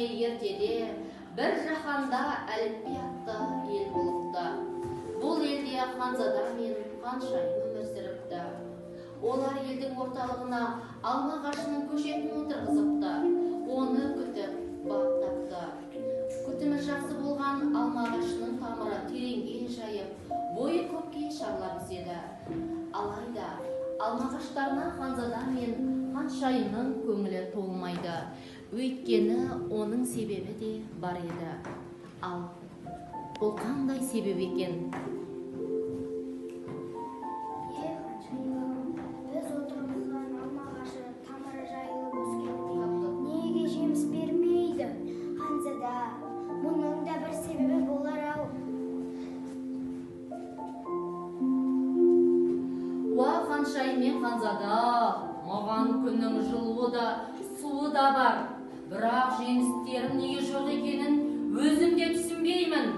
көшіне ертеде бір жаһанда әліпби атты ел болыпты. Бұл елде ханзада мен ханшайым өмір сүріпті. Олар елдің орталығына алма ағашының көшетін отырғызыпты. Оны күтіп баптапты. Күтімі жақсы болған алма ағашының тамыры тереңге жайып, бойы көкке шарлап түседі. Алайда алма ағаштарына ханзада мен ханшайымның көңілі толмайды. Өйткені оның себебі де бар еді. Ал бұл қандай себеп екен? Біз отырғызған алма ағашы тамыры жайылып өскен. Неге жеміс бермейді? Ханзада, мұның да бір себебі болар-ау. Уа ханшайым мен ханзада, маған күннің жылуы да, суы да бар. Бірақ жемістерім неге жоқ екенін өзім де түсінбеймін.